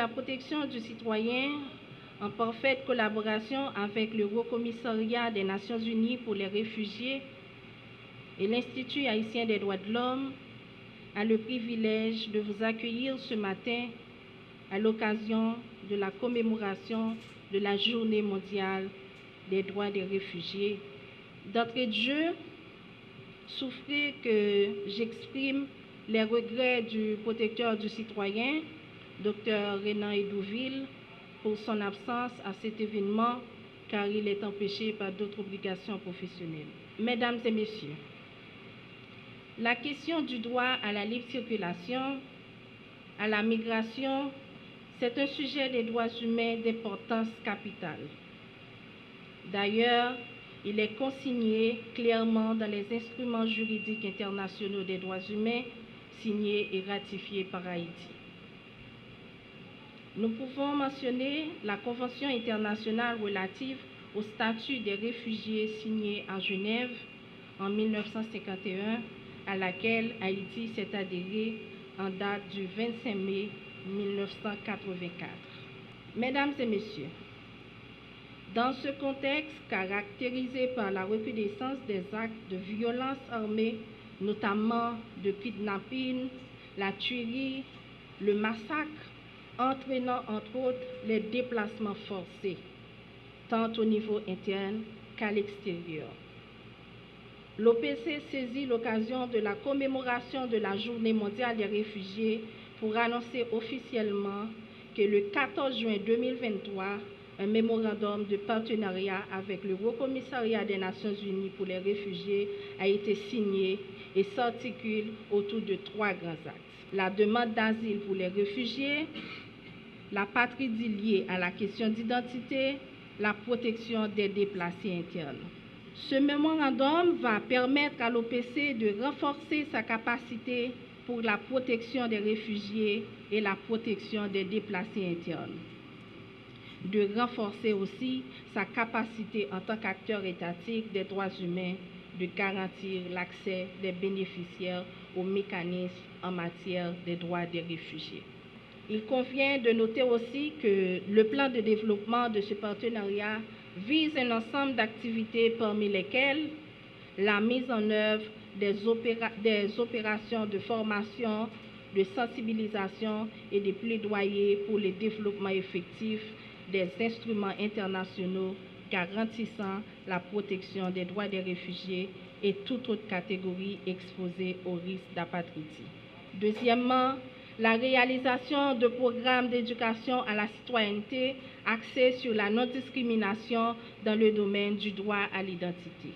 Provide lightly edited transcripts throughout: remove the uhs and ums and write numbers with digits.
la protection du citoyen, en parfaite collaboration avec le Haut Commissariat des Nations Unies pour les réfugiés et l'Institut haïtien des droits de l'homme, a le privilège de vous accueillir ce matin à l'occasion de la commémoration de la Journée mondiale des droits des réfugiés. D'entrée de jeu, souffrez que j'exprime les regrets du protecteur du citoyen, Dr Renan Edouville, pour son absence à cet événement, car il est empêché par d'autres obligations professionnelles. Mesdames et messieurs, la question du droit à la libre circulation, à la migration, c'est un sujet des droits humains d'importance capitale. D'ailleurs, il est consigné clairement dans les instruments juridiques internationaux des droits humains signés et ratifiés par Haïti. Nous pouvons mentionner la Convention internationale relative au statut des réfugiés signée à Genève en 1951, à laquelle Haïti s'est adhéré en date du 25 mai 1984. Mesdames et messieurs, dans ce contexte caractérisé par la recrudescence des actes de violence armée, notamment de kidnapping, la tuerie, le massacre, entraînant entre autres les déplacements forcés, tant au niveau interne qu'à l'extérieur. L'OPC saisit l'occasion de la commémoration de la Journée mondiale des réfugiés pour annoncer officiellement que le 14 juin 2023, un mémorandum de partenariat avec le Haut Commissariat des Nations Unies pour les réfugiés a été signé et s'articule autour de 3 grands axes. La demande d'asile pour les réfugiés, la patridie liée à la question d'identité, la protection des déplacés internes. Ce mémorandum va permettre à l'OPC de renforcer sa capacité pour la protection des réfugiés et la protection des déplacés internes, de renforcer aussi sa capacité en tant qu'acteur étatique des droits humains de garantir l'accès des bénéficiaires aux mécanismes en matière des droits des réfugiés. Il convient de noter aussi que le plan de développement de ce partenariat vise un ensemble d'activités parmi lesquelles la mise en œuvre des opérations de formation, de sensibilisation et de plaidoyer pour le développement effectif des instruments internationaux garantissant la protection des droits des réfugiés et toute autre catégorie exposée au risque d'apatridie. Deuxièmement, la réalisation de programmes d'éducation à la citoyenneté axés sur la non-discrimination dans le domaine du droit à l'identité.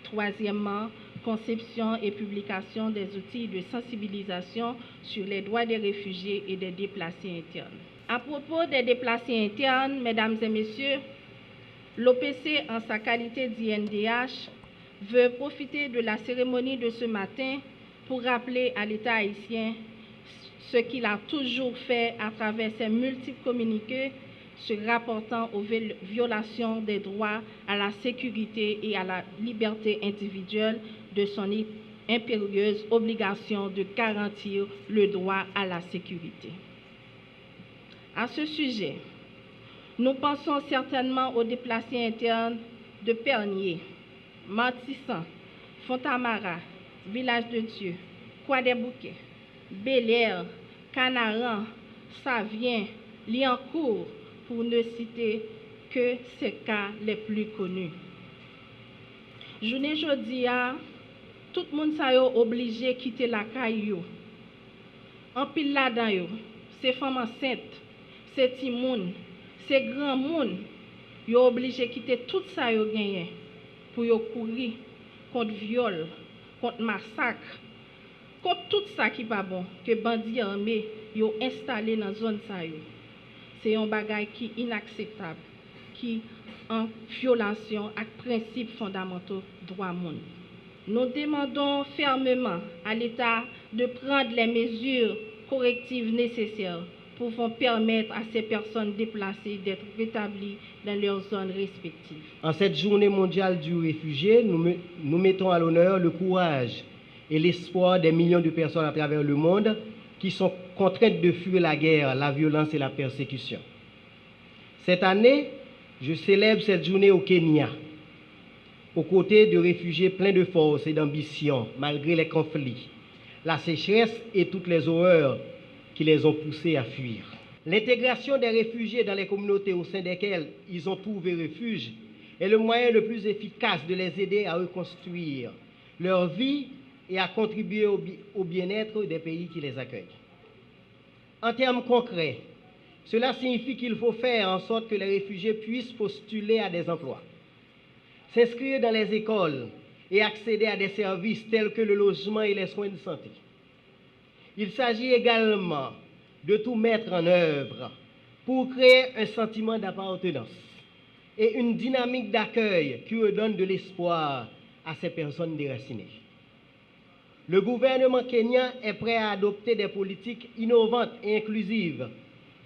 Troisièmement, conception et publication des outils de sensibilisation sur les droits des réfugiés et des déplacés internes. À propos des déplacés internes, mesdames et messieurs, l'OPC, en sa qualité d'INDH, veut profiter de la cérémonie de ce matin pour rappeler à l'État haïtien ce qu'il a toujours fait à travers ses multiples communiqués se rapportant aux violations des droits à la sécurité et à la liberté individuelle, de son impérieuse obligation de garantir le droit à la sécurité. À ce sujet, nous pensons certainement aux déplacés internes de Pernier, Martissan, Fontamara, Village de Dieu, Croix-des-Bouquets, Bel-Air, Canaran, Savien, Liancourt, pour ne citer que ces cas les plus connus. Journée jodi a, tout le monde est obligé de quitter la caille. En pile là-dedans, c'est femmes enceintes, c'est petits moun, c'est grand moun, yo obligé de quitter tout ça yo gagné pour yo courir contre viol, contre massacre, contre tout ça qui pas bon que bandits armés yo installé dans zone ça yo. C'est un bagage qui est inacceptable, qui en violation avec principes fondamentaux droits monde. Nous demandons fermement à l'État de prendre les mesures correctives nécessaires pour permettre à ces personnes déplacées d'être rétablies dans leurs zones respectives. En cette journée mondiale du réfugié, nous mettons à l'honneur le courage et l'espoir des millions de personnes à travers le monde qui sont contraintes de fuir la guerre, la violence et la persécution. Cette année, je célèbre cette journée au Kenya, aux côtés de réfugiés pleins de force et d'ambition, malgré les conflits, la sécheresse et toutes les horreurs qui les ont poussés à fuir. L'intégration des réfugiés dans les communautés au sein desquelles ils ont trouvé refuge est le moyen le plus efficace de les aider à reconstruire leur vie et à contribuer au bien-être des pays qui les accueillent. En termes concrets, cela signifie qu'il faut faire en sorte que les réfugiés puissent postuler à des emplois, s'inscrire dans les écoles et accéder à des services tels que le logement et les soins de santé. Il s'agit également de tout mettre en œuvre pour créer un sentiment d'appartenance et une dynamique d'accueil qui redonne de l'espoir à ces personnes déracinées. Le gouvernement kenyan est prêt à adopter des politiques innovantes et inclusives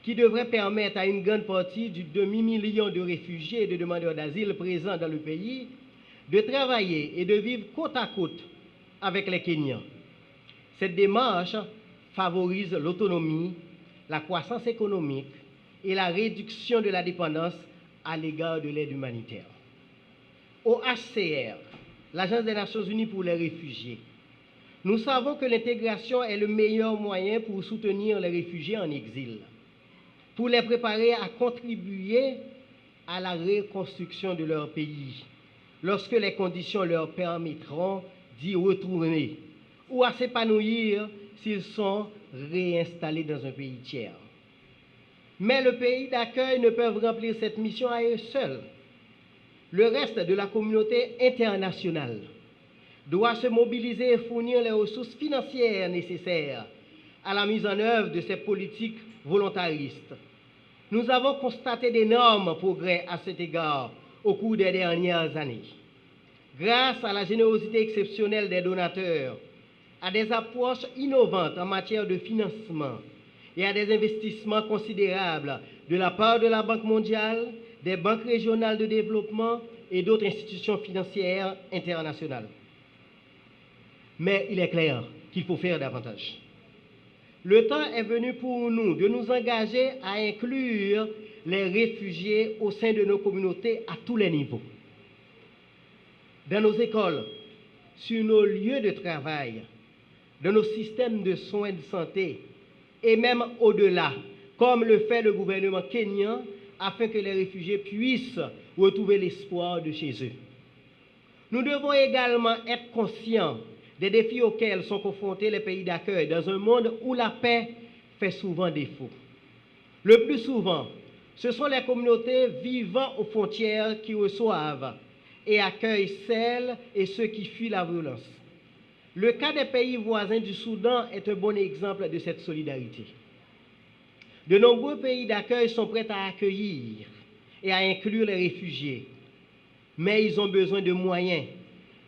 qui devraient permettre à une grande partie du demi-million de réfugiés et de demandeurs d'asile présents dans le pays de travailler et de vivre côte à côte avec les Kenyans. Cette démarche favorise l'autonomie, la croissance économique et la réduction de la dépendance à l'égard de l'aide humanitaire. Au HCR, l'Agence des Nations Unies pour les réfugiés, nous savons que l'intégration est le meilleur moyen pour soutenir les réfugiés en exil, pour les préparer à contribuer à la reconstruction de leur pays, lorsque les conditions leur permettront d'y retourner ou à s'épanouir s'ils sont réinstallés dans un pays tiers. Mais le pays d'accueil ne peut remplir cette mission à eux seuls. Le reste de la communauté internationale doit se mobiliser et fournir les ressources financières nécessaires à la mise en œuvre de ces politiques volontaristes. Nous avons constaté d'énormes progrès à cet égard au cours des dernières années. Grâce à la générosité exceptionnelle des donateurs, à des approches innovantes en matière de financement et à des investissements considérables de la part de la Banque mondiale, des banques régionales de développement et d'autres institutions financières internationales. Mais il est clair qu'il faut faire davantage. Le temps est venu pour nous de nous engager à inclure les réfugiés au sein de nos communautés à tous les niveaux. Dans nos écoles, sur nos lieux de travail, dans nos systèmes de soins de santé et même au-delà, comme le fait le gouvernement kenyan, afin que les réfugiés puissent retrouver l'espoir de chez eux. Nous devons également être conscients des défis auxquels sont confrontés les pays d'accueil dans un monde où la paix fait souvent défaut. Le plus souvent, ce sont les communautés vivant aux frontières qui reçoivent et accueillent celles et ceux qui fuient la violence. Le cas des pays voisins du Soudan est un bon exemple de cette solidarité. De nombreux pays d'accueil sont prêts à accueillir et à inclure les réfugiés, mais ils ont besoin de moyens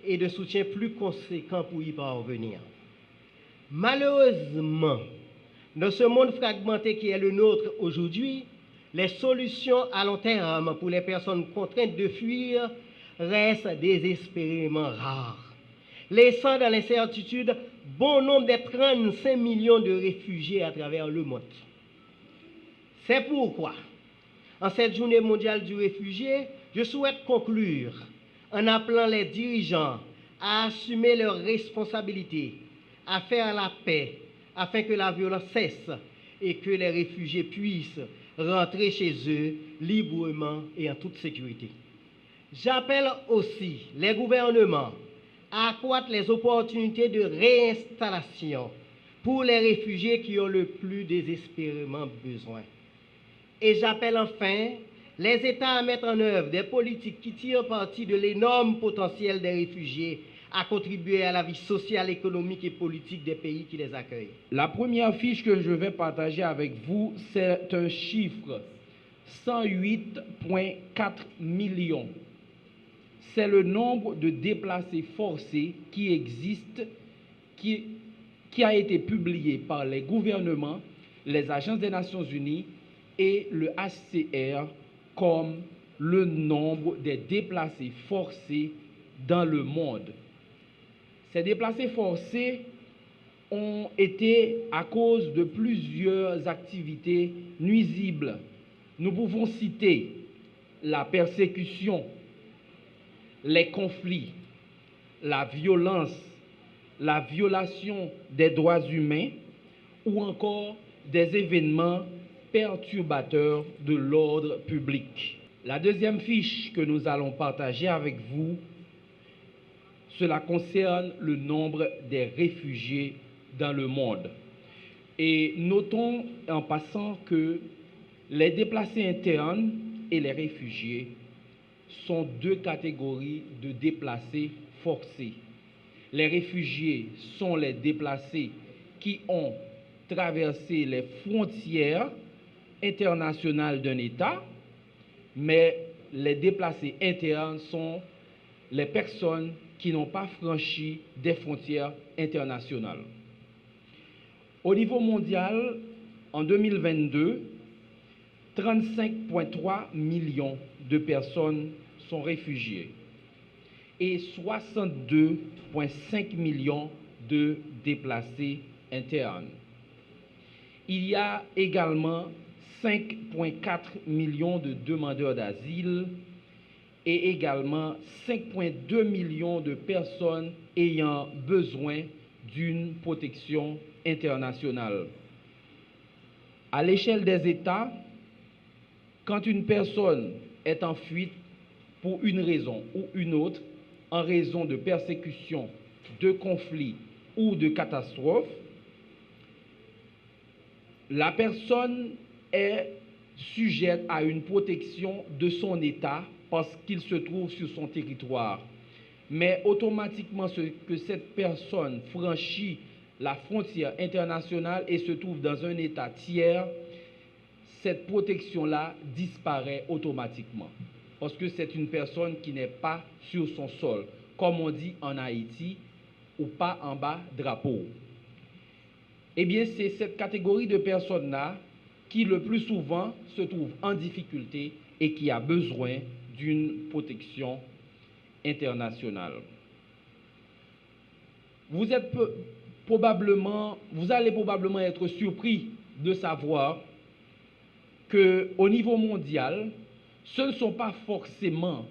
et de soutien plus conséquents pour y parvenir. Malheureusement, dans ce monde fragmenté qui est le nôtre aujourd'hui, les solutions à long terme pour les personnes contraintes de fuir restent désespérément rares, laissant dans l'incertitude bon nombre des 35 millions de réfugiés à travers le monde. C'est pourquoi, en cette journée mondiale du réfugié, je souhaite conclure en appelant les dirigeants à assumer leurs responsabilités, à faire la paix, afin que la violence cesse et que les réfugiés puissent rentrer chez eux librement et en toute sécurité. J'appelle aussi les gouvernements à accroître les opportunités de réinstallation pour les réfugiés qui ont le plus désespérément besoin. Et j'appelle enfin les États à mettre en œuvre des politiques qui tirent parti de l'énorme potentiel des réfugiés à contribuer à la vie sociale, économique et politique des pays qui les accueillent. La première fiche que je vais partager avec vous, c'est un chiffre, 108,4 millions. C'est le nombre de déplacés forcés qui existe, qui a été publié par les gouvernements, les agences des Nations Unies et le HCR comme le nombre des déplacés forcés dans le monde. Ces déplacés forcés ont été à cause de plusieurs activités nuisibles. Nous pouvons citer la persécution, les conflits, la violence, la violation des droits humains ou encore des événements perturbateurs de l'ordre public. La deuxième fiche que nous allons partager avec vous, cela concerne le nombre des réfugiés dans le monde. Et notons en passant que les déplacés internes et les réfugiés sont deux catégories de déplacés forcés. Les réfugiés sont les déplacés qui ont traversé les frontières internationales d'un État, mais les déplacés internes sont les personnes qui n'ont pas franchi des frontières internationales. Au niveau mondial, en 2022, 35,3 millions de personnes sont réfugiées et 62,5 millions de déplacés internes. Il y a également 5,4 millions de demandeurs d'asile et également 5,2 millions de personnes ayant besoin d'une protection internationale. À l'échelle des États, quand une personne est en fuite pour une raison ou une autre, en raison de persécution, de conflit ou de catastrophe, la personne est sujette à une protection de son État parce qu'il se trouve sur son territoire. Mais automatiquement, que cette personne franchit la frontière internationale et se trouve dans un État tiers, cette protection-là disparaît automatiquement. Parce que c'est une personne qui n'est pas sur son sol, comme on dit en Haïti, ou pas en bas drapeau. Eh bien, c'est cette catégorie de personnes-là qui le plus souvent se trouve en difficulté et qui a besoin d'une protection internationale. Vous allez probablement être surpris de savoir qu'au niveau mondial, ce ne sont pas forcément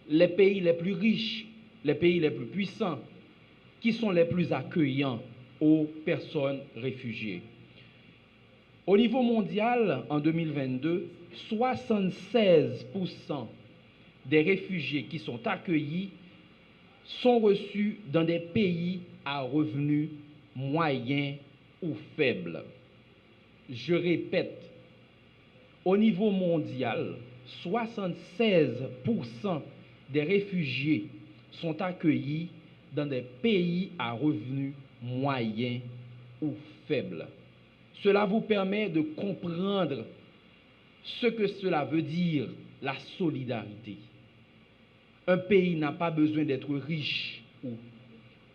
les pays les plus riches, les pays les plus puissants, qui sont les plus accueillants aux personnes réfugiées. Au niveau mondial, en 2022, 76% des réfugiés qui sont accueillis sont reçus dans des pays à revenus moyens ou faibles. Je répète, au niveau mondial, 76% des réfugiés sont accueillis dans des pays à revenus moyens ou faibles. Cela vous permet de comprendre ce que cela veut dire, la solidarité. Un pays n'a pas besoin d'être riche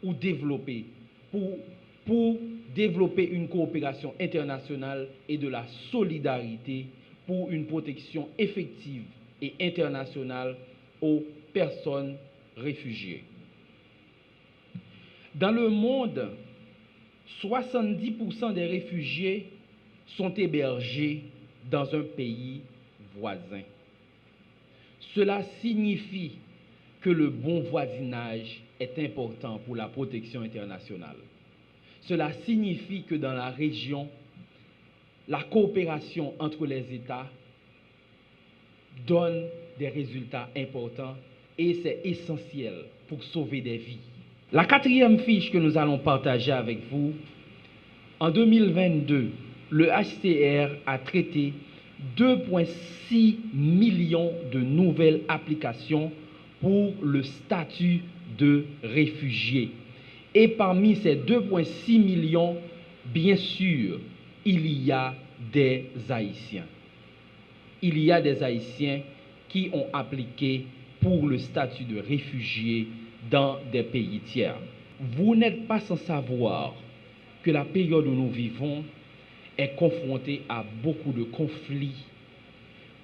ou développé pour développer une coopération internationale et de la solidarité pour une protection effective et internationale aux personnes réfugiées. Dans le monde, 70% des réfugiés sont hébergés dans un pays voisin. Cela signifie que le bon voisinage est important pour la protection internationale. Cela signifie que dans la région, la coopération entre les États donne des résultats importants et c'est essentiel pour sauver des vies. La quatrième fiche que nous allons partager avec vous, en 2022, le HCR a traité 2,6 millions de nouvelles applications pour le statut de réfugié. Et parmi ces 2,6 millions, bien sûr, il y a des Haïtiens. Il y a des Haïtiens qui ont appliqué pour le statut de réfugié dans des pays tiers. Vous n'êtes pas sans savoir que la période où nous vivons est confrontée à beaucoup de conflits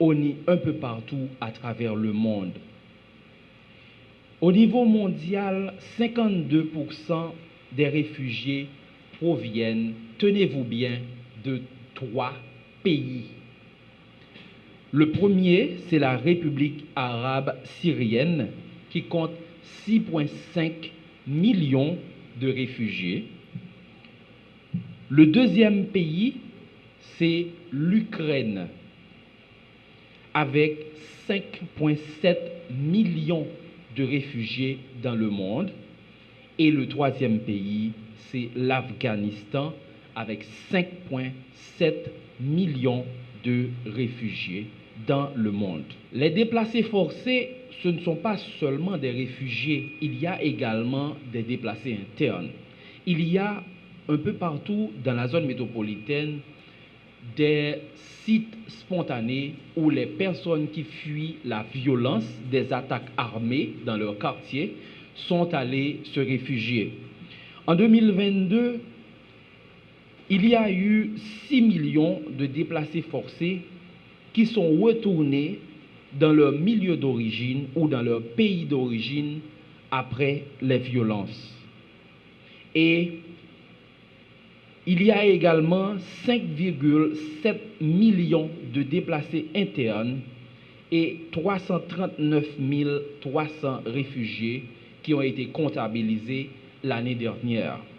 un peu partout à travers le monde. Au niveau mondial, 52% des réfugiés proviennent, tenez-vous bien, de 3 pays. Le premier, c'est la République arabe syrienne, qui compte 6,5 millions de réfugiés. Le deuxième pays, c'est l'Ukraine, avec 5,7 millions de réfugiés dans le monde. Et le troisième pays, c'est l'Afghanistan, avec 5,7 millions de réfugiés dans le monde. Les déplacés forcés, ce ne sont pas seulement des réfugiés, il y a également des déplacés internes. Il y a un peu partout dans la zone métropolitaine des sites spontanés où les personnes qui fuient la violence des attaques armées dans leur quartier sont allées se réfugier. En 2022, il y a eu 6 millions de déplacés forcés qui sont retournés dans leur milieu d'origine ou dans leur pays d'origine après les violences. Et il y a également 5,7 millions de déplacés internes et 339 300 réfugiés qui ont été comptabilisés l'année dernière.